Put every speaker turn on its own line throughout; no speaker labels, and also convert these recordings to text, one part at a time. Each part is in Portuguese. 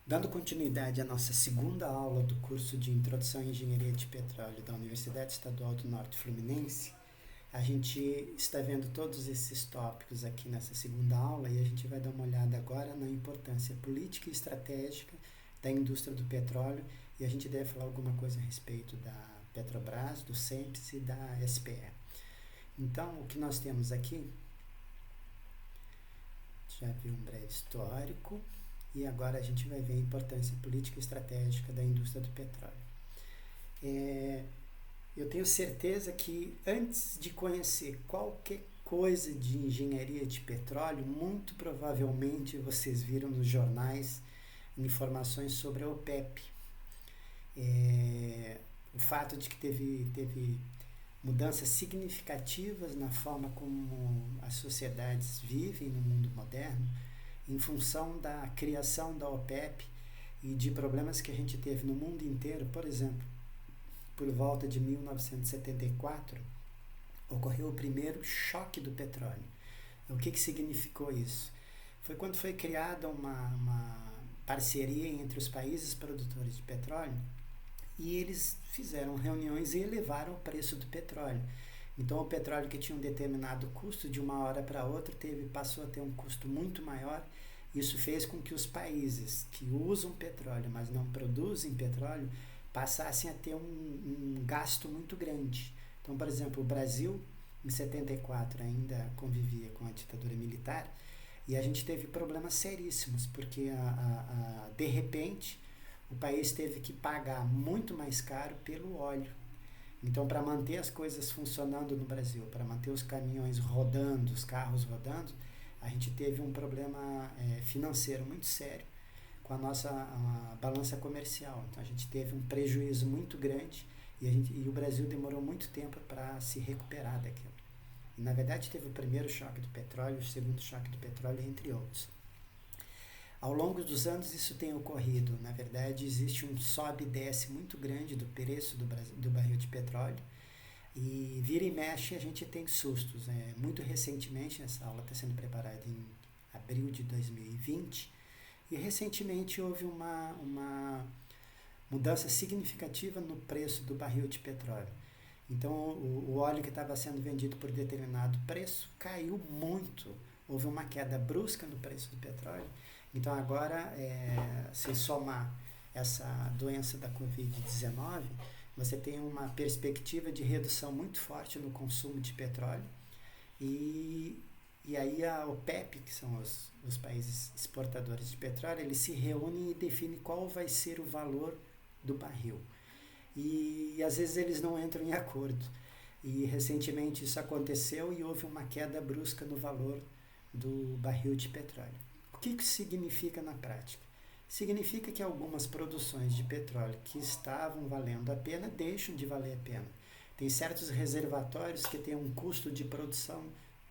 Dando continuidade à nossa segunda aula do curso de Introdução à Engenharia de Petróleo da Universidade Estadual do Norte Fluminense, a gente está vendo todos esses tópicos aqui nessa segunda aula e a gente vai dar uma olhada agora na importância política e estratégica da indústria do petróleo e a gente deve falar alguma coisa a respeito da Petrobras, do CENPES e da SPE. Então, o que nós temos aqui, já viu um breve histórico, e agora a gente vai ver a importância política e estratégica da indústria do petróleo. Eu tenho certeza que antes de conhecer qualquer coisa de engenharia de petróleo, muito provavelmente vocês viram nos jornais informações sobre a OPEP. O fato de que teve mudanças significativas na forma como as sociedades vivem no mundo moderno, em função da criação da OPEP e de problemas que a gente teve no mundo inteiro. Por exemplo, por volta de 1974, ocorreu o primeiro choque do petróleo. O que significou isso? Foi quando foi criada uma parceria entre os países produtores de petróleo e eles fizeram reuniões e elevaram o preço do petróleo. Então, o petróleo que tinha um determinado custo, de uma hora para outra, passou a ter um custo muito maior. Isso fez com que os países que usam petróleo, mas não produzem petróleo, passassem a ter um gasto muito grande. Então, por exemplo, o Brasil, em 74, ainda convivia com a ditadura militar, e a gente teve problemas seríssimos, porque de repente o país teve que pagar muito mais caro pelo óleo. Então, para manter as coisas funcionando no Brasil, para manter os caminhões rodando, os carros rodando, a gente teve um problema financeiro muito sério com a nossa balança comercial. Então, a gente teve um prejuízo muito grande e o Brasil demorou muito tempo para se recuperar daquilo. E, na verdade, teve o primeiro choque do petróleo, o segundo choque do petróleo, entre outros. Ao longo dos anos isso tem ocorrido. Na verdade, existe um sobe e desce muito grande do preço do barril de petróleo. E vira e mexe a gente tem sustos. Muito recentemente, essa aula está sendo preparada em abril de 2020, e recentemente houve uma mudança significativa no preço do barril de petróleo. Então, o óleo que estava sendo vendido por determinado preço caiu muito. Houve uma queda brusca no preço do petróleo. Então, agora, se somar essa doença da Covid-19, você tem uma perspectiva de redução muito forte no consumo de petróleo. E aí a OPEP, que são os países exportadores de petróleo, eles se reúnem e definem qual vai ser o valor do barril. E às vezes eles não entram em acordo. E recentemente isso aconteceu e houve uma queda brusca no valor do barril de petróleo. O que isso significa na prática? Significa que algumas produções de petróleo que estavam valendo a pena deixam de valer a pena. Tem certos reservatórios que têm um custo de produção,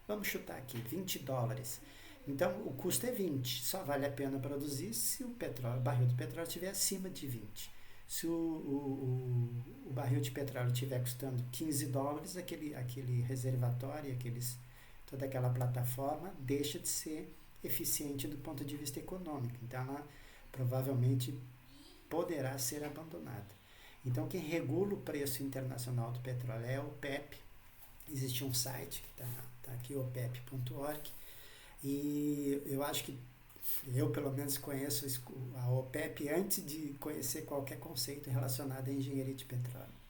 vamos chutar aqui, $20. Então o custo é 20, só vale a pena produzir se o barril de petróleo estiver acima de 20. Se o barril de petróleo estiver custando $15, aquele reservatório, toda aquela plataforma deixa de ser eficiente do ponto de vista econômico. Então, ela provavelmente poderá ser abandonada. Então, quem regula o preço internacional do petróleo é a OPEP. Existe um site que está aqui, opep.org, e eu acho que eu, pelo menos, conheço a OPEP antes de conhecer qualquer conceito relacionado à engenharia de petróleo.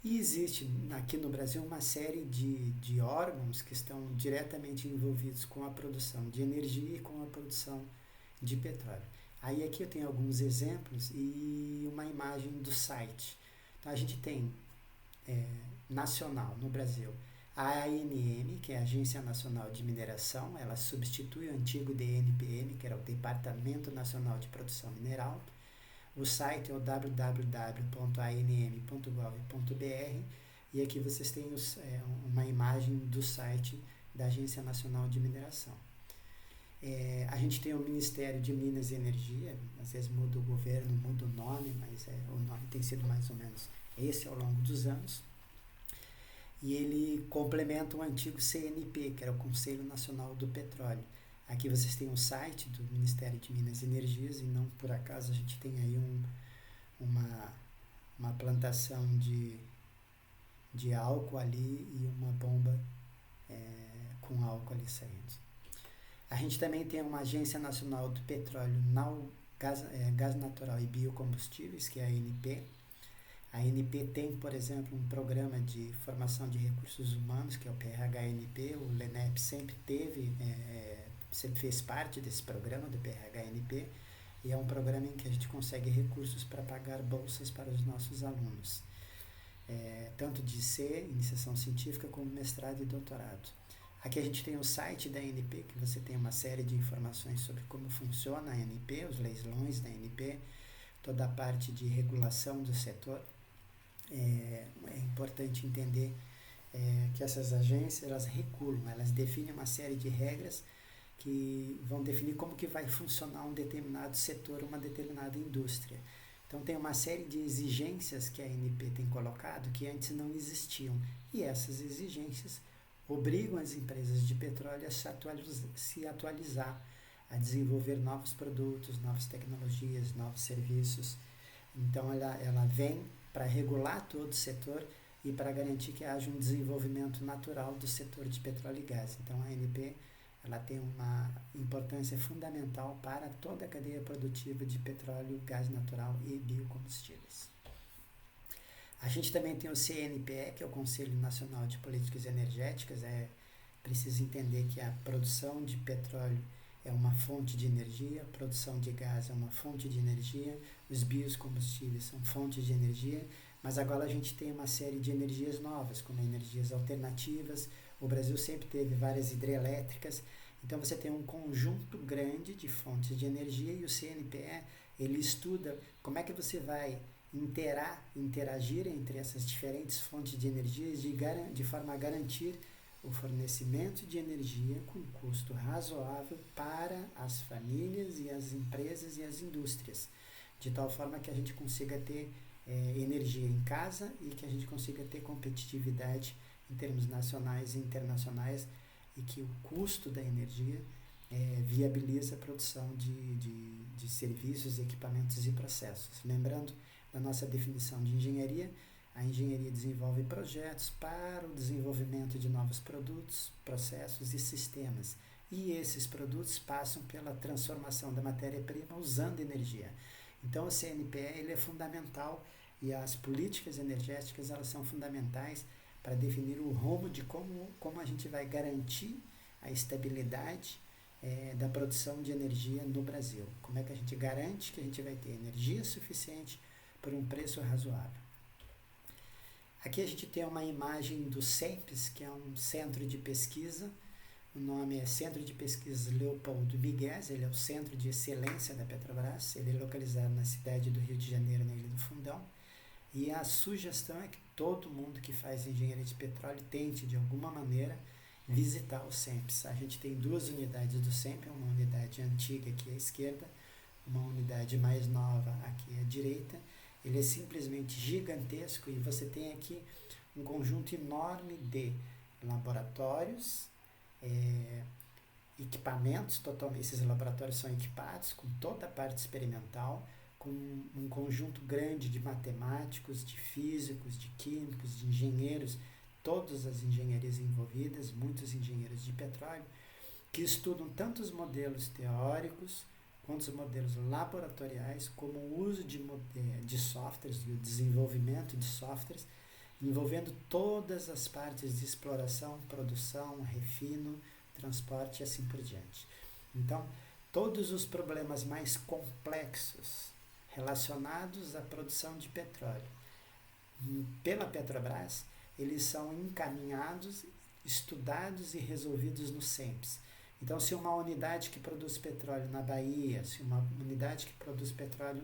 E existe aqui no Brasil uma série de órgãos que estão diretamente envolvidos com a produção de energia e com a produção de petróleo. Aí aqui eu tenho alguns exemplos e uma imagem do site. Então a gente tem nacional no Brasil a ANM, que é a Agência Nacional de Mineração. Ela substitui o antigo DNPM, que era o Departamento Nacional de Produção Mineral. O site é o www.anm.gov.br e aqui vocês têm uma imagem do site da Agência Nacional de Mineração. A gente tem o Ministério de Minas e Energia, às vezes muda o governo, muda o nome, mas o nome tem sido mais ou menos esse ao longo dos anos. E ele complementa o antigo CNP, que era o Conselho Nacional do Petróleo. Aqui vocês têm o site do Ministério de Minas e Energias, e não por acaso a gente tem aí uma plantação de álcool ali e uma bomba com álcool ali saindo. A gente também tem uma Agência Nacional do Petróleo, Gás Natural e Biocombustíveis, que é a ANP. A ANP tem, por exemplo, um programa de formação de recursos humanos, que é o PRH-ANP. O LENEP sempre fez parte desse programa do PRH-ANP, e é um programa em que a gente consegue recursos para pagar bolsas para os nossos alunos, tanto de iniciação científica, como mestrado e doutorado. Aqui a gente tem o site da ANP, que você tem uma série de informações sobre como funciona a ANP, os leilões da ANP, toda a parte de regulação do setor. É importante entender que essas agências, elas regulam, elas definem uma série de regras que vão definir como que vai funcionar um determinado setor, uma determinada indústria. Então tem uma série de exigências que a ANP tem colocado que antes não existiam, e essas exigências obrigam as empresas de petróleo a se atualizar, a desenvolver novos produtos, novas tecnologias, novos serviços. Então ela vem para regular todo o setor e para garantir que haja um desenvolvimento natural do setor de petróleo e gás. Então a ANP, ela tem uma importância fundamental para toda a cadeia produtiva de petróleo, gás natural e biocombustíveis. A gente também tem o CNPE, que é o Conselho Nacional de Políticas Energéticas. Preciso entender que a produção de petróleo é uma fonte de energia, a produção de gás é uma fonte de energia, os biocombustíveis são fontes de energia, mas agora a gente tem uma série de energias novas, como energias alternativas. O Brasil sempre teve várias hidrelétricas, então você tem um conjunto grande de fontes de energia, e o CNPE, ele estuda como é que você vai interagir entre essas diferentes fontes de energia de forma a garantir o fornecimento de energia com custo razoável para as famílias e as empresas e as indústrias, de tal forma que a gente consiga ter energia em casa e que a gente consiga ter competitividade em termos nacionais e internacionais, e que o custo da energia viabiliza a produção de serviços, equipamentos e processos. Lembrando da nossa definição de engenharia, a engenharia desenvolve projetos para o desenvolvimento de novos produtos, processos e sistemas. E esses produtos passam pela transformação da matéria-prima usando energia. Então o CNPE, ele é fundamental, e as políticas energéticas, elas são fundamentais para definir o rumo de como a gente vai garantir a estabilidade da produção de energia no Brasil. Como é que a gente garante que a gente vai ter energia suficiente por um preço razoável. Aqui a gente tem uma imagem do CEPES, que é um centro de pesquisa. O nome é Centro de Pesquisa Leopoldo Migues, ele é o centro de excelência da Petrobras, ele é localizado na cidade do Rio de Janeiro, na Ilha do Fundão. E a sugestão é que todo mundo que faz engenharia de petróleo tente, de alguma maneira, visitar o CEPES. A gente tem 2 unidades do CEPES, uma unidade antiga aqui à esquerda, uma unidade mais nova aqui à direita. Ele é simplesmente gigantesco, e você tem aqui um conjunto enorme de laboratórios, equipamentos. Esses laboratórios são equipados com toda a parte experimental, com um conjunto grande de matemáticos, de físicos, de químicos, de engenheiros, todas as engenharias envolvidas, muitos engenheiros de petróleo, que estudam tanto os modelos teóricos quanto os modelos laboratoriais, como o uso de softwares e o desenvolvimento de softwares, envolvendo todas as partes de exploração, produção, refino, transporte e assim por diante. Então, todos os problemas mais complexos relacionados à produção de petróleo pela Petrobras, eles são encaminhados, estudados e resolvidos no CEPES. Então, se uma unidade que produz petróleo na Bahia, se uma unidade que produz petróleo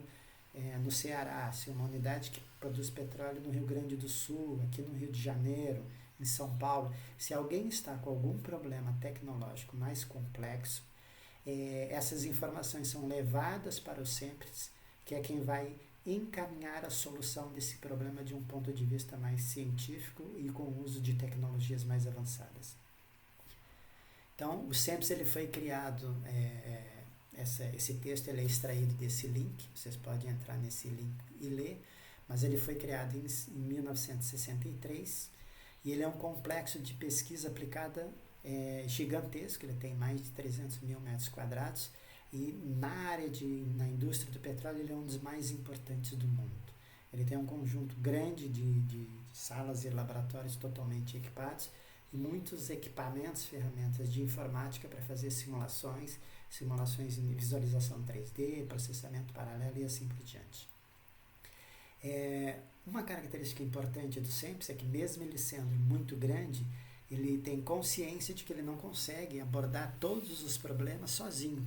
no Ceará, se uma unidade que produz petróleo no Rio Grande do Sul, aqui no Rio de Janeiro, em São Paulo, se alguém está com algum problema tecnológico mais complexo, essas informações são levadas para o CEPES, que é quem vai encaminhar a solução desse problema de um ponto de vista mais científico e com o uso de tecnologias mais avançadas. Então, o SEMPS ele foi criado, esse texto ele é extraído desse link, vocês podem entrar nesse link e ler, mas ele foi criado em 1963 e ele é um complexo de pesquisa aplicada gigantesco, ele tem mais de 300 mil metros quadrados e na indústria do petróleo ele é um dos mais importantes do mundo. Ele tem um conjunto grande de salas e laboratórios totalmente equipados e muitos equipamentos, ferramentas de informática para fazer simulações em visualização 3D, processamento paralelo e assim por diante. Uma característica importante do SEMPS é que mesmo ele sendo muito grande, ele tem consciência de que ele não consegue abordar todos os problemas sozinho.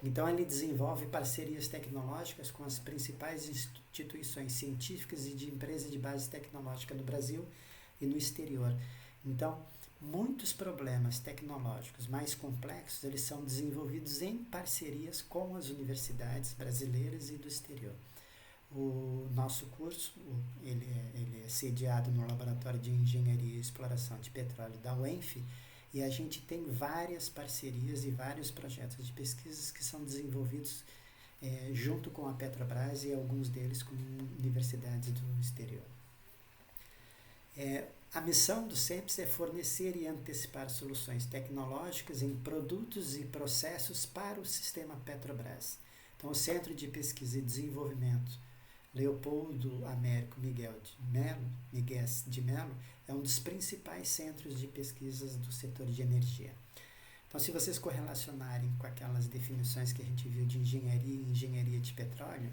Então ele desenvolve parcerias tecnológicas com as principais instituições científicas e de empresas de base tecnológica no Brasil e no exterior. Então, muitos problemas tecnológicos mais complexos, eles são desenvolvidos em parcerias com as universidades brasileiras e do exterior. O nosso curso, ele é sediado no Laboratório de Engenharia e Exploração de Petróleo da UENF, e a gente tem várias parcerias e vários projetos de pesquisas que são desenvolvidos junto com a Petrobras e alguns deles com universidades do exterior. A missão do SEMPS é fornecer e antecipar soluções tecnológicas em produtos e processos para o sistema Petrobras. Então, o Centro de Pesquisa e Desenvolvimento Leopoldo Américo Miguel de Mello é um dos principais centros de pesquisas do setor de energia. Então, se vocês correlacionarem com aquelas definições que a gente viu de engenharia e engenharia de petróleo,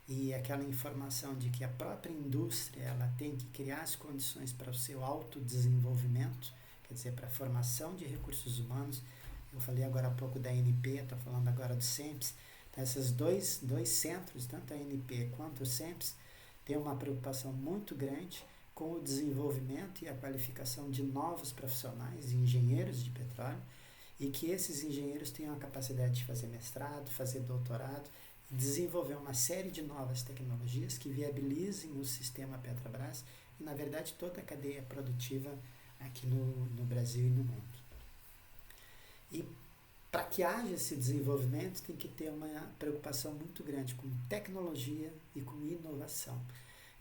e aquela informação de que a própria indústria ela tem que criar as condições para o seu autodesenvolvimento, quer dizer, para a formação de recursos humanos. Eu falei agora há pouco da ANP, estou falando agora do SEMPS. Então, esses dois centros, tanto a ANP quanto o SEMPS, têm uma preocupação muito grande com o desenvolvimento e a qualificação de novos profissionais, engenheiros de petróleo, e que esses engenheiros tenham a capacidade de fazer mestrado, fazer doutorado, desenvolver uma série de novas tecnologias que viabilizem o sistema Petrobras e, na verdade, toda a cadeia produtiva aqui no Brasil e no mundo. E para que haja esse desenvolvimento, tem que ter uma preocupação muito grande com tecnologia e com inovação.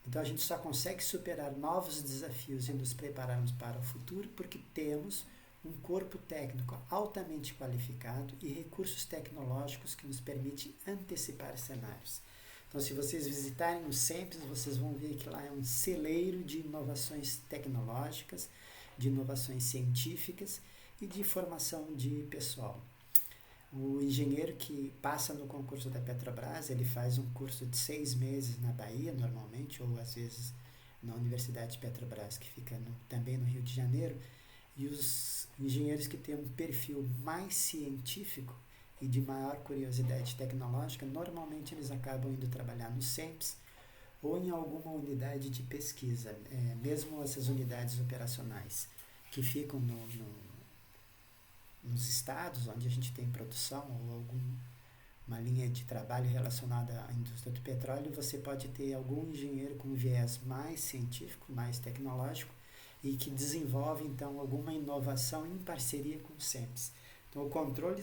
Então, a gente só consegue superar novos desafios e nos prepararmos para o futuro porque temos um corpo técnico altamente qualificado e recursos tecnológicos que nos permitem antecipar cenários. Então, se vocês visitarem o SEMPS, vocês vão ver que lá é um celeiro de inovações tecnológicas, de inovações científicas e de formação de pessoal. O engenheiro que passa no concurso da Petrobras, ele faz um curso de 6 meses na Bahia, normalmente, ou às vezes na Universidade de Petrobras, que fica também no Rio de Janeiro. E os engenheiros que têm um perfil mais científico e de maior curiosidade tecnológica, normalmente eles acabam indo trabalhar no SEMPS ou em alguma unidade de pesquisa, mesmo essas unidades operacionais que ficam nos estados onde a gente tem produção ou alguma linha de trabalho relacionada à indústria do petróleo, você pode ter algum engenheiro com um viés mais científico, mais tecnológico, e que desenvolve, então, alguma inovação em parceria com o SEMPS. Então, o controle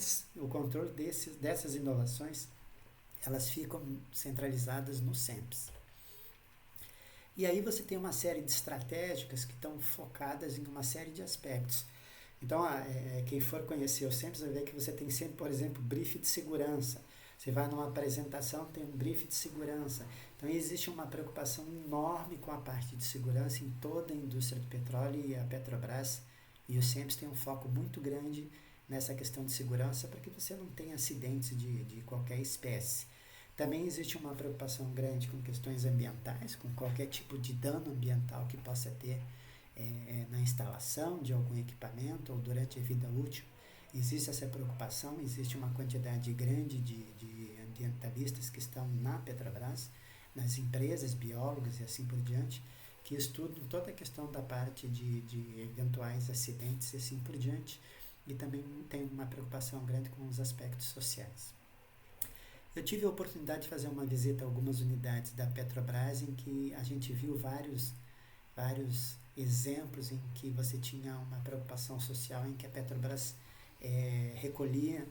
dessas inovações, elas ficam centralizadas no SEMPS. E aí você tem uma série de estratégicas que estão focadas em uma série de aspectos. Então, quem for conhecer o SEMPS vai ver que você tem sempre, por exemplo, briefing de segurança. Você vai numa apresentação, tem um briefing de segurança. Então, existe uma preocupação enorme com a parte de segurança em toda a indústria do petróleo, e a Petrobras e o SEMPS têm um foco muito grande nessa questão de segurança para que você não tenha acidentes de qualquer espécie. Também existe uma preocupação grande com questões ambientais, com qualquer tipo de dano ambiental que possa ter na instalação de algum equipamento ou durante a vida útil. Existe essa preocupação, existe uma quantidade grande de ambientalistas que estão na Petrobras, nas empresas, biólogos e assim por diante, que estudam toda a questão da parte de eventuais acidentes e assim por diante, e também tem uma preocupação grande com os aspectos sociais. Eu tive a oportunidade de fazer uma visita a algumas unidades da Petrobras em que a gente viu vários exemplos em que você tinha uma preocupação social, em que a Petrobras recolhia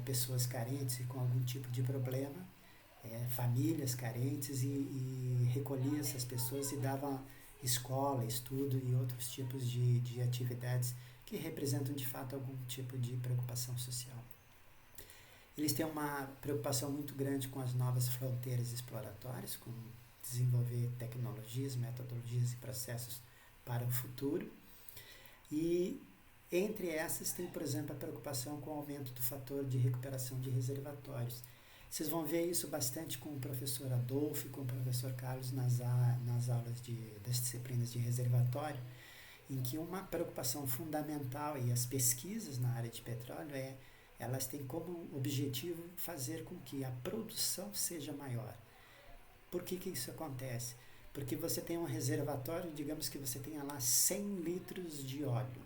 pessoas carentes e com algum tipo de problema, famílias carentes, e recolhia essas pessoas e dava escola, estudo e outros tipos de atividades que representam de fato algum tipo de preocupação social. Eles têm uma preocupação muito grande com as novas fronteiras exploratórias, com desenvolver tecnologias, metodologias e processos para o futuro. E entre essas tem, por exemplo, a preocupação com o aumento do fator de recuperação de reservatórios. Vocês vão ver isso bastante com o professor Adolfo e com o professor Carlos nas aulas das disciplinas de reservatório, em que uma preocupação fundamental, e as pesquisas na área de petróleo, elas têm como objetivo fazer com que a produção seja maior. Por que isso acontece? Porque você tem um reservatório, digamos que você tenha lá 100 litros de óleo.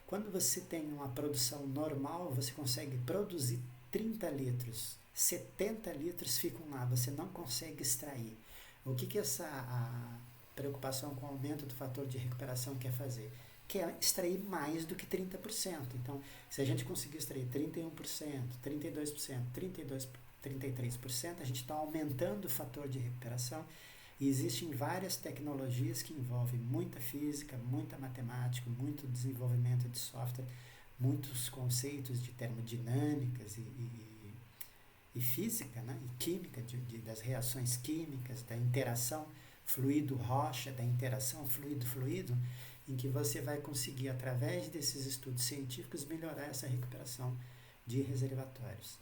Quando você tem uma produção normal, você consegue produzir 30 litros. 70 litros ficam lá, você não consegue extrair. O que a preocupação com o aumento do fator de recuperação quer fazer? Quer extrair mais do que 30%. Então, se a gente conseguir extrair 31%, 32%, 33%, a gente está aumentando o fator de recuperação. E existem várias tecnologias que envolvem muita física, muita matemática, muito desenvolvimento de software, muitos conceitos de termodinâmicas e física, né? E química, das reações químicas, da interação fluido-rocha, da interação fluido-fluido, em que você vai conseguir, através desses estudos científicos, melhorar essa recuperação de reservatórios.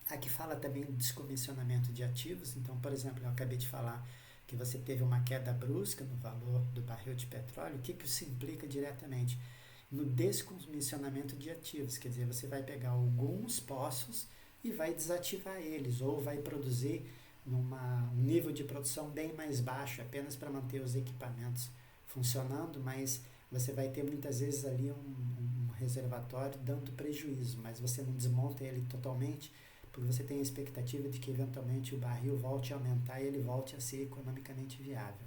Aqui fala também do descomissionamento de ativos. Então, por exemplo, eu acabei de falar que você teve uma queda brusca no valor do barril de petróleo. O que isso implica diretamente? No descomissionamento de ativos, quer dizer, você vai pegar alguns poços e vai desativar eles, ou vai produzir um nível de produção bem mais baixo, apenas para manter os equipamentos funcionando, mas você vai ter muitas vezes ali um reservatório dando prejuízo, mas você não desmonta ele totalmente, porque você tem a expectativa de que eventualmente o barril volte a aumentar e ele volte a ser economicamente viável.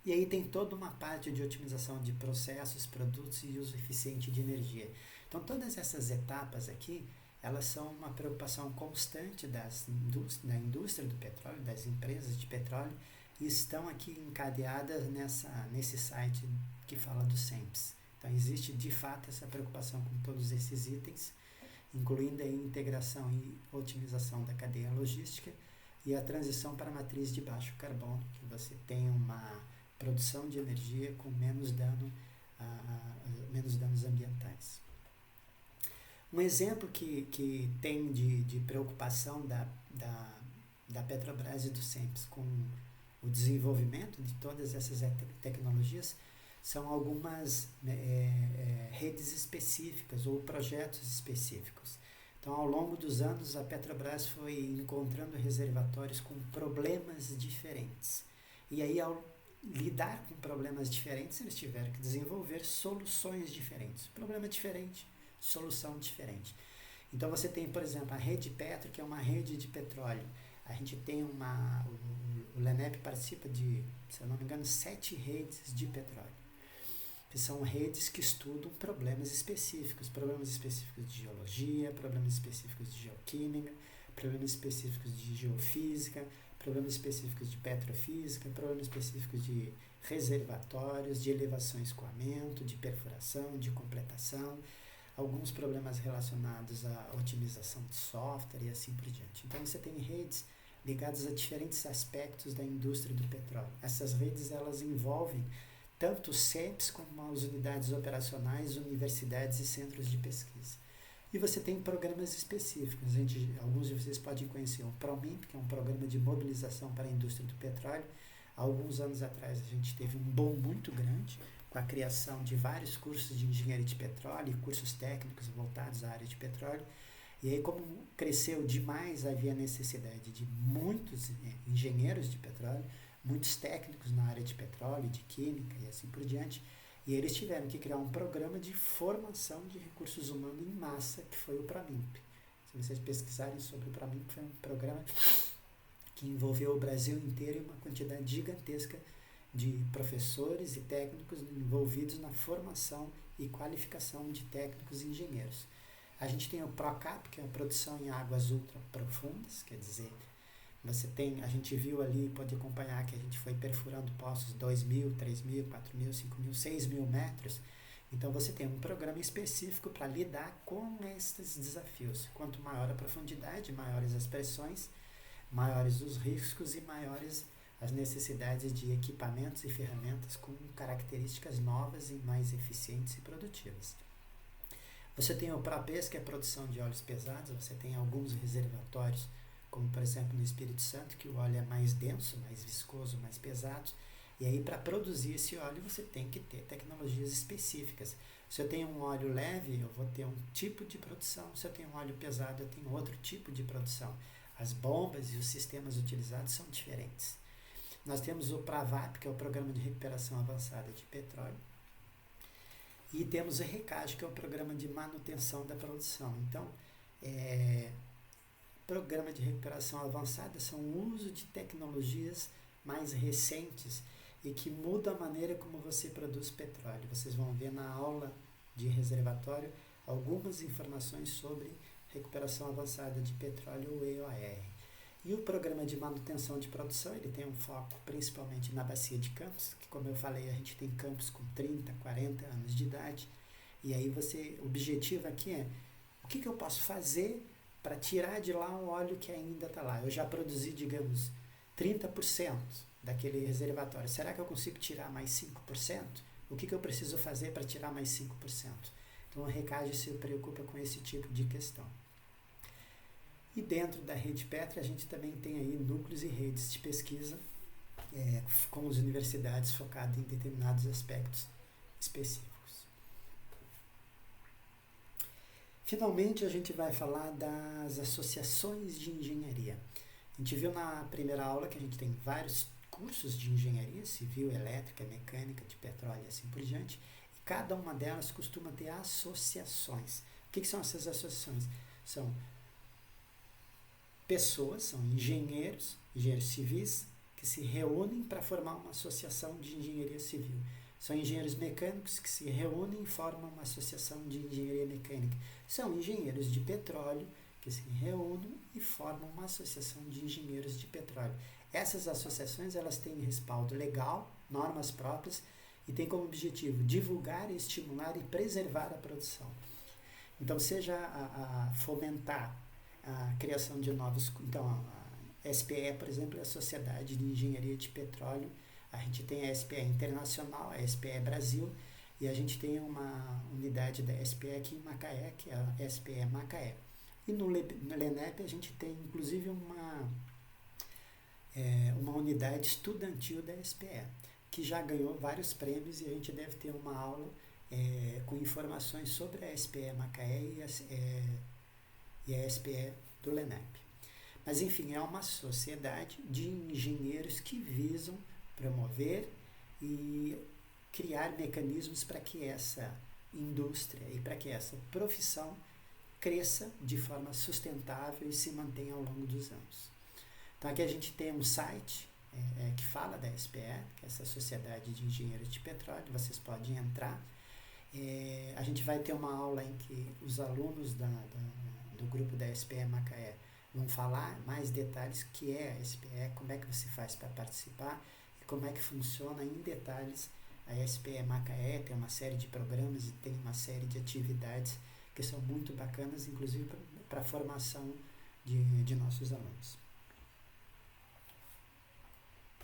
E aí tem toda uma parte de otimização de processos, produtos e uso eficiente de energia. Então todas essas etapas aqui, elas são uma preocupação constante da indústria do petróleo, das empresas de petróleo, e estão aqui encadeadas nesse site que fala do SEMPS. Então existe de fato essa preocupação com todos esses itens, incluindo a integração e otimização da cadeia logística e a transição para a matriz de baixo carbono, que você tem uma produção de energia com menos danos ambientais. Um exemplo que tem de preocupação da Petrobras e do SEMPS com o desenvolvimento de todas essas tecnologias são algumas redes específicas ou projetos específicos. Então, ao longo dos anos, a Petrobras foi encontrando reservatórios com problemas diferentes. E aí, ao lidar com problemas diferentes, eles tiveram que desenvolver soluções diferentes. Problema diferente, solução diferente. Então, você tem, por exemplo, a Rede Petro, que é uma rede de petróleo. A gente tem o LENEP participa de, se eu não me engano, 7 redes de petróleo, que são redes que estudam problemas específicos de geologia, problemas específicos de geoquímica, problemas específicos de geofísica, problemas específicos de petrofísica, problemas específicos de reservatórios, de elevação e escoamento, de perfuração, de completação, alguns problemas relacionados à otimização de software e assim por diante. Então você tem redes ligadas a diferentes aspectos da indústria do petróleo. Essas redes elas envolvem tanto os CEPs como as unidades operacionais, universidades e centros de pesquisa. E você tem programas específicos. Alguns de vocês podem conhecer o PROMIMP, que é um programa de mobilização para a indústria do petróleo. Há alguns anos atrás a gente teve um boom muito grande com a criação de vários cursos de engenharia de petróleo e cursos técnicos voltados à área de petróleo. E aí, como cresceu demais, havia necessidade de muitos engenheiros de petróleo, muitos técnicos na área de petróleo, de química e assim por diante. E eles tiveram que criar um programa de formação de recursos humanos em massa, que foi o PROMIMP. Se vocês pesquisarem sobre o PROMIMP, foi um programa que envolveu o Brasil inteiro e uma quantidade gigantesca de professores e técnicos envolvidos na formação e qualificação de técnicos e engenheiros. A gente tem o PROCAP, que é a produção em águas ultra profundas, quer dizer, a gente viu ali, pode acompanhar que a gente foi perfurando poços 2.000, 3.000, 4.000, 5.000, 6.000 metros. Então você tem um programa específico para lidar com esses desafios. Quanto maior a profundidade, maiores as pressões, maiores os riscos e maiores as necessidades de equipamentos e ferramentas com características novas e mais eficientes e produtivas. Você tem o PROPES, que é a produção de óleos pesados. Você tem alguns reservatórios, como por exemplo no Espírito Santo, que o óleo é mais denso, mais viscoso, mais pesado. E aí, para produzir esse óleo, você tem que ter tecnologias específicas. Se eu tenho um óleo leve, eu vou ter um tipo de produção. Se eu tenho um óleo pesado, eu tenho outro tipo de produção. As bombas e os sistemas utilizados são diferentes. Nós temos o PRAVAP, que é o Programa de Recuperação Avançada de Petróleo. E temos o RECAD, que é o Programa de Manutenção da Produção. Então, Programa de Recuperação Avançada são o uso de tecnologias mais recentes e que muda a maneira como você produz petróleo. Vocês vão ver na aula de reservatório algumas informações sobre recuperação avançada de petróleo, o EOR. E o programa de manutenção de produção, ele tem um foco principalmente na bacia de Campos, que como eu falei, a gente tem campos com 30, 40 anos de idade, e aí o objetivo aqui é, o que eu posso fazer para tirar de lá o óleo que ainda está lá? Eu já produzi, digamos, 30% daquele reservatório. Será que eu consigo tirar mais 5%? O que eu preciso fazer para tirar mais 5%? Então, o RECAD se preocupa com esse tipo de questão. E dentro da Rede Petra, a gente também tem aí núcleos e redes de pesquisa com as universidades focadas em determinados aspectos específicos. Finalmente, a gente vai falar das associações de engenharia. A gente viu na primeira aula que a gente tem vários cursos de engenharia civil, elétrica, mecânica, de petróleo e assim por diante. E cada uma delas costuma ter associações. O que são essas associações? São pessoas, são engenheiros civis, que se reúnem para formar uma associação de engenharia civil. São engenheiros mecânicos que se reúnem e formam uma associação de engenharia mecânica. São engenheiros de petróleo que se reúnem e formam uma associação de engenheiros de petróleo. Essas associações, elas têm respaldo legal, normas próprias, e têm como objetivo divulgar, estimular e preservar a produção. Então, seja a fomentar a criação de novos... Então, a SPE, por exemplo, é a Sociedade de Engenharia de Petróleo. A gente tem a SPE Internacional, a SPE Brasil, e a gente tem uma unidade da SPE aqui em Macaé, que é a SPE Macaé. E no LENEP a gente tem, inclusive, uma unidade estudantil da SPE, que já ganhou vários prêmios, e a gente deve ter uma aula com informações sobre a SPE Macaé e a SPE do LENEP. Mas, enfim, é uma sociedade de engenheiros que visam promover e criar mecanismos para que essa indústria e para que essa profissão cresça de forma sustentável e se mantenha ao longo dos anos. Então, aqui a gente tem um site que fala da SPE, que é essa Sociedade de Engenheiros de Petróleo. Vocês podem entrar. A gente vai ter uma aula em que os alunos do grupo da SPE Macaé vão falar mais detalhes que é a SPE, como é que você faz para participar e como é que funciona em detalhes a SPE Macaé. Tem uma série de programas e tem uma série de atividades que são muito bacanas, inclusive para a formação de nossos alunos.